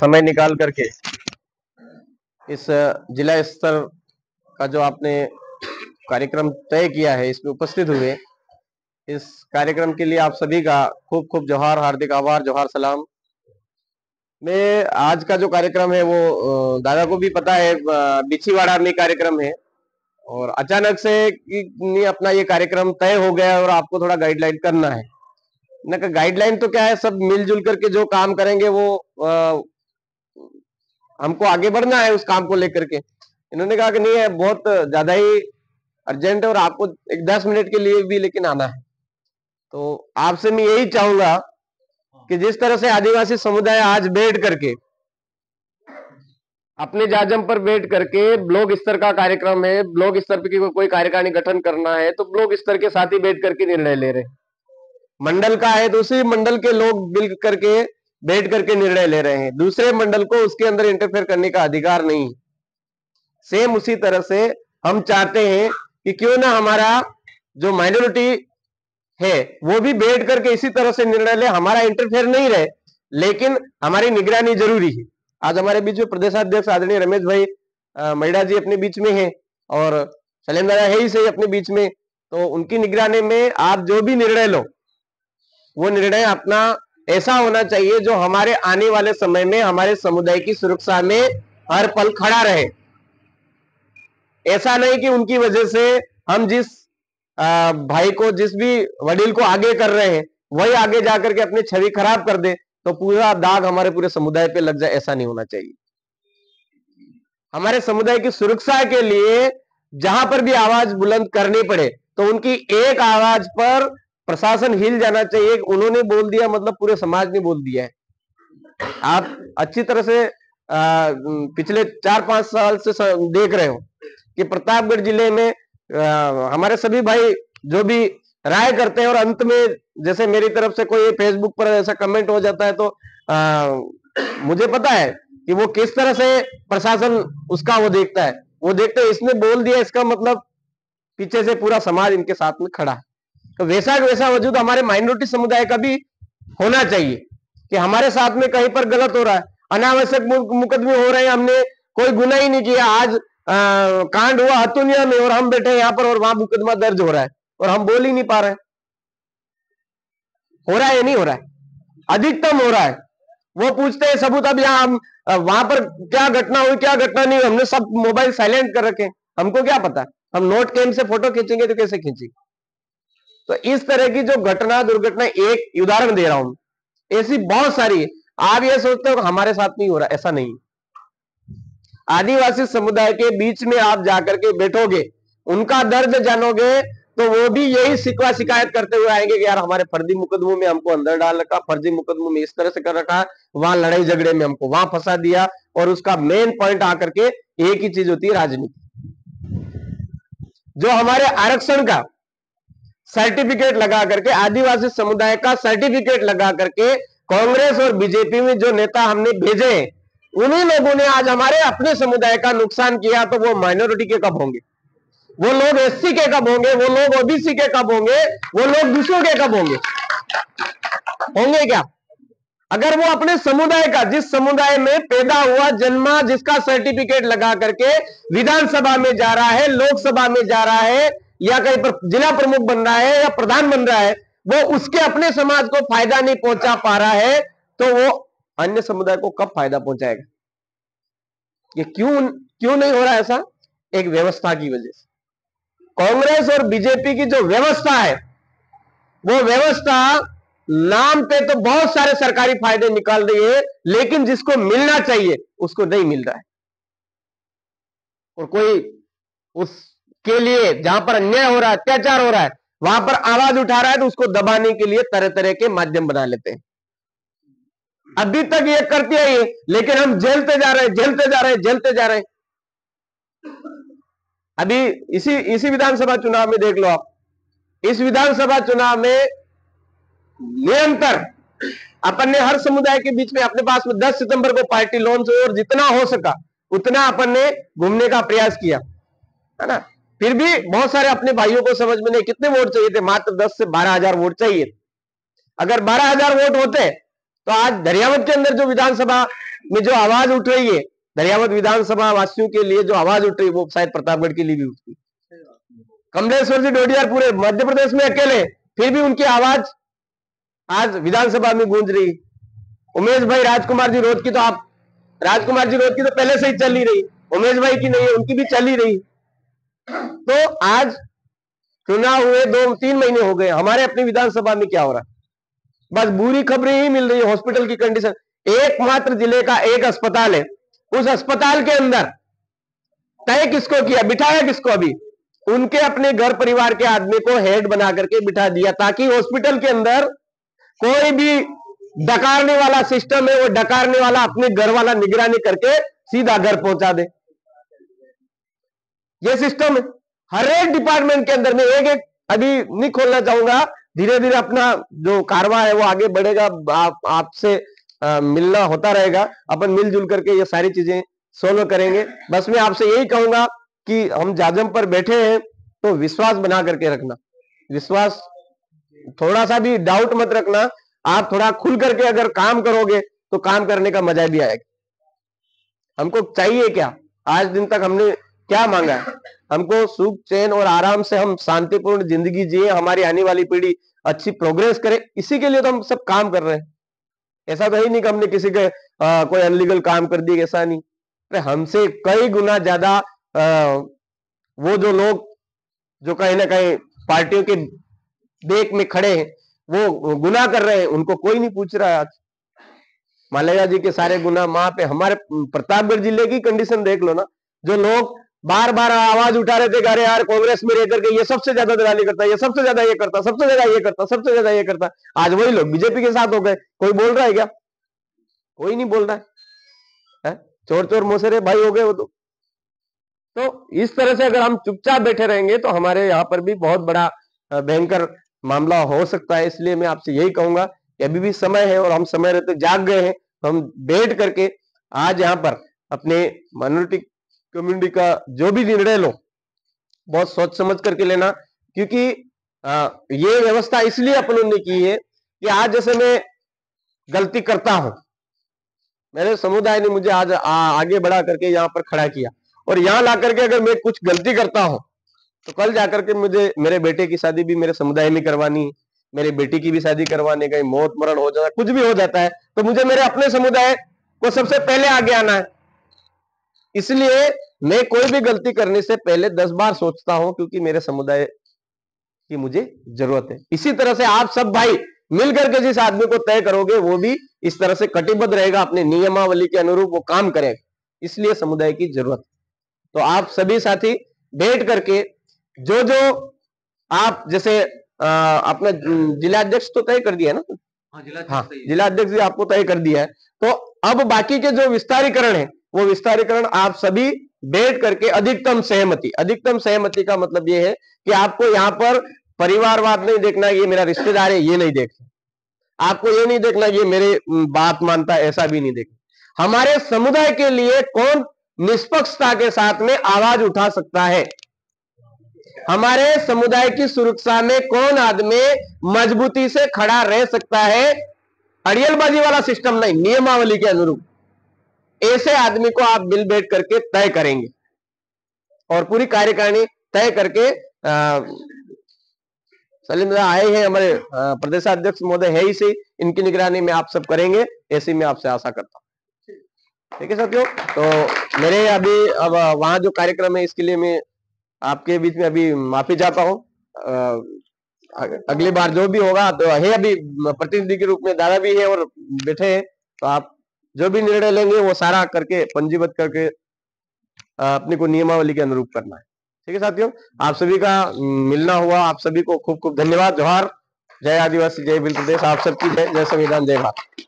समय निकाल करके इस जिला स्तर का जो आपने कार्यक्रम तय किया है इसमें उपस्थित हुए, इस कार्यक्रम के लिए आप सभी का खूब खूब जोहार, हार्दिक आभार, जोहार सलाम। मैं आज का जो कार्यक्रम है वो दादा को भी पता है, बिछीवाड़ा में कार्यक्रम है और अचानक से कि अपना ये कार्यक्रम तय हो गया और आपको थोड़ा गाइडलाइन करना है ना। गाइडलाइन तो क्या है, सब मिलजुल करके जो काम करेंगे वो हमको आगे बढ़ना है उस काम को लेकर के। इन्होंने कहा कि नहीं है, बहुत ज्यादा ही अर्जेंट है और आपको एक 10 मिनट के लिए भी लेकिन आना है। तो आपसे मैं यही चाहूंगा कि जिस तरह से आदिवासी समुदाय आज बैठ करके अपने जाजम पर बैठ करके ब्लॉक स्तर का कार्यक्रम है, ब्लॉक स्तर पर कोई कार्यकारिणी गठन करना है तो ब्लॉक स्तर के साथ ही बैठ करके निर्णय ले रहे हैं। मंडल का है तो उसी मंडल के लोग मिल करके बैठ करके निर्णय ले रहे हैं, दूसरे मंडल को उसके अंदर इंटरफेयर करने का अधिकार नहीं। सेम उसी तरह से हम चाहते हैं कि क्यों ना हमारा जो माइनॉरिटी है वो भी बैठ करके इसी तरह से निर्णय ले, हमारा इंटरफेयर नहीं रहे लेकिन हमारी निगरानी जरूरी है। आज हमारे बीच में प्रदेशाध्यक्ष आदरणीय रमेश भाई मैडा जी अपने बीच में हैं और शैलेंद्र है ही सही अपने बीच में, तो उनकी निगरानी में आप जो भी निर्णय लो वो निर्णय अपना ऐसा होना चाहिए जो हमारे आने वाले समय में हमारे समुदाय की सुरक्षा में हर पल खड़ा रहे। ऐसा नहीं कि उनकी वजह से हम जिस भाई को, जिस भी वडील को आगे कर रहे हैं वही आगे जाकर के अपनी छवि खराब कर दे तो पूरा दाग हमारे पूरे समुदाय पे लग जाए, ऐसा नहीं होना चाहिए। हमारे समुदाय की सुरक्षा के लिए जहां पर भी आवाज बुलंद करनी पड़े तो उनकी एक आवाज पर प्रशासन हिल जाना चाहिए। उन्होंने बोल दिया मतलब पूरे समाज ने बोल दिया है। आप अच्छी तरह से पिछले 4-5 साल से देख रहे हो कि प्रतापगढ़ जिले में हमारे सभी भाई जो भी राय करते हैं और अंत में जैसे मेरी तरफ से कोई फेसबुक पर ऐसा कमेंट हो जाता है तो मुझे पता है कि वो किस तरह से प्रशासन उसका वो देखता है। वो देखते हैं इसने बोल दिया इसका मतलब पीछे से पूरा समाज इनके साथ में खड़ा है। तो वैसा वजूद हमारे माइनॉरिटी समुदाय का भी होना चाहिए कि हमारे साथ में कहीं पर गलत हो रहा है, अनावश्यक मुकदमे हो रहे हैं, हमने कोई गुनाह ही नहीं किया। आज कांड हुआ हतुनिया में और हम बैठे यहाँ पर और वहां मुकदमा दर्ज हो रहा है और हम बोल ही नहीं पा रहे। हो रहा है या नहीं हो रहा है? अधिकतम हो रहा है। वो पूछते हैं सबूत, अब यहाँ हम वहां पर क्या घटना हुई क्या घटना नहीं, हमने सब मोबाइल साइलेंट कर रखे, हमको क्या पता। हम नोट कैम से फोटो खींचेंगे तो कैसे खींचेंगे? तो इस तरह की जो घटना दुर्घटना, एक उदाहरण दे रहा हूं, ऐसी बहुत सारी। आप ये सोचते हो हमारे साथ नहीं हो रहा, ऐसा नहीं। आदिवासी समुदाय के बीच में आप जाकर के बैठोगे, उनका दर्द जानोगे तो वो भी यही शिकवा शिकायत करते हुए आएंगे कि यार हमारे फर्जी मुकदमों में हमको अंदर डाल रखा, फर्जी मुकदमों में इस तरह से कर रखा, वहां लड़ाई झगड़े में हमको वहां फंसा दिया। और उसका मेन पॉइंट आकर के एक ही चीज होती है, राजनीति। जो हमारे आरक्षण का सर्टिफिकेट लगा करके, आदिवासी समुदाय का सर्टिफिकेट लगा करके कांग्रेस और बीजेपी में जो नेता हमने भेजे, उन्हीं लोगों ने आज हमारे अपने समुदाय का नुकसान किया। तो वो माइनॉरिटी के कब होंगे? वो लोग एससी के कब होंगे? वो लोग ओबीसी के कब होंगे? वो लोग दूसरों के कब होंगे? होंगे क्या? अगर वो अपने समुदाय का, जिस समुदाय में पैदा हुआ जन्मा, जिसका सर्टिफिकेट लगा करके विधानसभा में जा रहा है, लोकसभा में जा रहा है या कहीं पर जिला प्रमुख बन रहा है या प्रधान बन रहा है, वो उसके अपने समाज को फायदा नहीं पहुंचा पा रहा है तो वो अन्य समुदाय को कब फायदा पहुंचाएगा? ये क्यों नहीं हो रहा ऐसा? एक व्यवस्था की वजह से। कांग्रेस और बीजेपी की जो व्यवस्था है, वो व्यवस्था नाम पे तो बहुत सारे सरकारी फायदे निकाल रही है लेकिन जिसको मिलना चाहिए उसको नहीं मिल रहा है। और कोई उसके लिए जहां पर अन्याय हो रहा है, अत्याचार हो रहा है, वहां पर आवाज उठा रहा है तो उसको दबाने के लिए तरह तरह के माध्यम बना लेते हैं। अभी तक ये करते हैं लेकिन हम झेलते जा रहे हैं, झेलते जा रहे हैं, झेलते जा रहे हैं। अभी इसी विधानसभा चुनाव में देख लो आप, इस विधानसभा चुनाव में निरंतर अपन ने हर समुदाय के बीच में अपने पास में 10 सितंबर को पार्टी लॉन्च हुई और जितना हो सका उतना अपन ने घूमने का प्रयास किया, है ना। फिर भी बहुत सारे अपने भाइयों को समझ में नहीं, कितने वोट चाहिए थे? मात्र 10 से 12,000 वोट चाहिए। अगर 12,000 वोट होते तो आज दरियावत के अंदर जो विधानसभा में जो आवाज उठ रही है, दरियावत विधानसभा वासियों के लिए जो आवाज उठ रही है, वो शायद प्रतापगढ़ के लिए भी उठती। कमलेश्वर जी डोडियार पूरे मध्य प्रदेश में अकेले, फिर भी उनकी आवाज आज विधानसभा में गूंज रही। उमेश भाई राजकुमार जी रोड की तो आप, राजकुमार जी रोड की तो पहले से ही चल ही रही, उमेश भाई की नहीं है, उनकी भी चल ही रही। तो आज चुनाव हुए 2-3 महीने हो गए, हमारे अपनी विधानसभा में क्या हो रहा है? बस बुरी खबरें ही मिल रही है। हॉस्पिटल की कंडीशन, एकमात्र जिले का एक अस्पताल है, उस अस्पताल के अंदर तय किसको किया, बिठाया किसको? अभी उनके अपने घर परिवार के आदमी को हेड बना करके बिठा दिया, ताकि हॉस्पिटल के अंदर कोई भी डकारने वाला सिस्टम है, वो डकारने वाला अपने घर वाला निगरानी करके सीधा घर पहुंचा दे। ये सिस्टम है हर एक डिपार्टमेंट के अंदर में। एक एक अभी नहीं खोलना चाहूंगा, धीरे धीरे अपना जो कारवा है वो आगे बढ़ेगा, आपसे मिलना होता रहेगा, अपन मिलजुल करके ये सारी चीजें सोल्व करेंगे। बस मैं आपसे यही कहूंगा कि हम जाजम पर बैठे हैं तो विश्वास बना करके रखना, विश्वास, थोड़ा सा भी डाउट मत रखना। आप थोड़ा खुल करके अगर काम करोगे तो काम करने का मजा भी आएगा। हमको चाहिए क्या? आज दिन तक हमने क्या मांगा है? हमको सुख चैन और आराम से हम शांतिपूर्ण जिंदगी जिए, हमारी आने वाली पीढ़ी अच्छी प्रोग्रेस करे, इसी के लिए तो हम सब काम कर रहे हैं। ऐसा तो ही नहीं कि हमने किसी के कोई अनलीगल काम कर दिया, ऐसा नहीं। अरे हमसे कई गुना ज्यादा वो जो लोग जो कहीं ना कहीं पार्टियों के देख में खड़े हैं, वो गुनाह कर रहे हैं, उनको कोई नहीं पूछ रहा है। आज मालेगा जी के सारे गुनाह वहां पे, हमारे प्रतापगढ़ जिले की कंडीशन देख लो ना। जो लोग बार बार आवाज उठा रहे थे, अरे यार कांग्रेस में रह करके ये सबसे ज्यादा दलाली करता है, ये सबसे ज्यादा ये करता, सबसे ज्यादा ये करता, सबसे ज्यादा ये करता, आज वही लोग बीजेपी के साथ हो गए। कोई बोल रहा है क्या? कोई नहीं बोल रहा है। चोर चोर मोसेरे भाई हो गए वो तो इस तरह से अगर हम चुपचाप बैठे रहेंगे तो हमारे यहाँ पर भी बहुत बड़ा भयंकर मामला हो सकता है। इसलिए मैं आपसे यही कहूंगा कि अभी भी समय है और हम समय रहते जाग गए हैं, तो हम बैठ करके आज यहाँ पर अपने माइनॉरिटी कम्युनिटी का जो भी निर्णय लो, बहुत सोच समझ करके लेना। क्योंकि ये व्यवस्था इसलिए अपन ने की है कि आज जैसे मैं गलती करता हूं, मेरे समुदाय ने मुझे आज आगे बढ़ा करके यहाँ पर खड़ा किया, और यहाँ ला करके अगर मैं कुछ गलती करता हूं तो कल जाकर के मुझे मेरे बेटे की शादी भी मेरे समुदाय में करवानी, मेरी बेटी की भी शादी करवाने, कहीं मौत मरण हो जाता, कुछ भी हो जाता है, तो मुझे मेरे अपने समुदाय को सबसे पहले आगे आना है। इसलिए मैं कोई भी गलती करने से पहले 10 बार सोचता हूं, क्योंकि मेरे समुदाय की मुझे जरूरत है। इसी तरह से आप सब भाई मिलकर के जिस आदमी को तय करोगे, वो भी इस तरह से कटिबद्ध रहेगा, अपने नियमावली के अनुरूप वो काम करेगा। इसलिए समुदाय की जरूरत। तो आप सभी साथी बैठ करके जो जो आप जैसे अपना जिलाध्यक्ष तो तय कर दिया ना? हाँ, जिलाध्यक्ष जी आपको तय कर दिया है। तो अब बाकी के जो विस्तारीकरण है, वो विस्तारीकरण आप सभी बैठ करके अधिकतम सहमति का मतलब ये है कि आपको यहाँ पर परिवारवाद नहीं देखना, ये मेरा रिश्तेदार है ये नहीं देखना, आपको ये नहीं देखना ये मेरे बात मानता है, ऐसा भी नहीं देखना। हमारे समुदाय के लिए कौन निष्पक्षता के साथ में आवाज उठा सकता है, हमारे समुदाय की सुरक्षा में कौन आदमी मजबूती से खड़ा रह सकता है, अड़ियलबाजी वाला सिस्टम नहीं, नियमावली के अनुरूप, ऐसे आदमी को आप बिल बैठ करके तय करेंगे। और पूरी कार्यकारिणी तय करके सलीम आए हैं हमारे प्रदेशाध्यक्ष महोदय है ही से, इनकी निगरानी में आप सब करेंगे, ऐसी मैं आपसे आशा करता हूं। ठीक है साथियों, तो मेरे अभी अब वहां जो कार्यक्रम है इसके लिए मैं आपके बीच में अभी माफी चाहता हूं। अगली बार जो भी होगा तो है, अभी प्रतिनिधि के रूप में दादा भी है और बैठे हैं, तो आप जो भी निर्णय लेंगे वो सारा करके पंजीबद्ध करके अपने को नियमावली के अनुरूप करना है। ठीक है साथियों, आप सभी का मिलना हुआ, आप सभी को खूब खूब धन्यवाद। जोहार, जय आदिवासी, जय बिल प्रदेश, आप सबकी जय, जय संविधान, जय भारत।